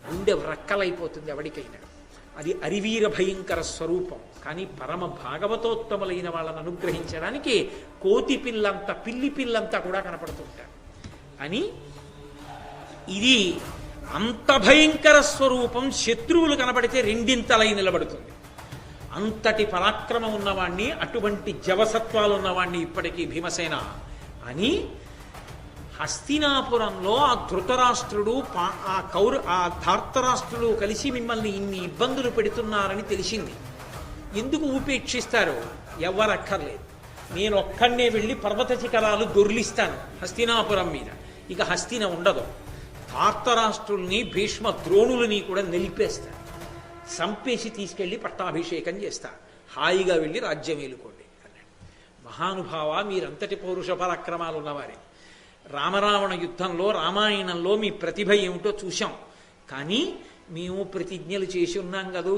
గుండె వ్రక్కలైపోతుంది ఎవడికైనా. అది అరివీర భయంకర స్వరూపం. కానీ పరమ భాగవతోత్తములైన వాళ్ళని అనుగ్రహించడానికి కోతి పిల్లంతా పిల్లి పిల్లంతా కూడా కనపడుతుంటారు అని. ఇది అంత భయంకర స్వరూపం శత్రువులు కనబడితే రెండింతలై నిలబడుతుంది. అంతటి పరాక్రమం ఉన్నవాణ్ణి, అటువంటి జవసత్వాలు ఉన్నవాణ్ణి ఇప్పటికీ భీమసేన అని. హస్తినాపురంలో ఆ ధృతరాష్ట్రుడు ఆ ధార్తరాష్ట్రుడు కలిసి మిమ్మల్ని ఇన్ని ఇబ్బందులు పెడుతున్నారని తెలిసింది. ఎందుకు ఉపేక్షిస్తారు? ఎవ్వరక్కర్లేదు, నేను ఒక్కడే వెళ్ళి పర్వత శిఖరాలు దొర్లిస్తాను హస్తినాపురం మీద. ఇక హస్తిన ఉండదు. ధార్తరాష్ట్రుల్ని, భీష్మ ద్రోణులని కూడా నిలిపేస్తారు, సంపేసి తీసుకెళ్లి పట్టాభిషేకం చేస్తా, హాయిగా వెళ్ళి రాజ్యం ఏలుకోండి అన్నాడు. మహానుభావ, మీరంతటి పౌరుష పరాక్రమాలు ఉన్నవారే. రామరావణ యుద్ధంలో, రామాయణంలో మీ ప్రతిభ ఏమిటో చూశాం. కానీ మేము ప్రతిజ్ఞలు చేసి ఉన్నాం కదా,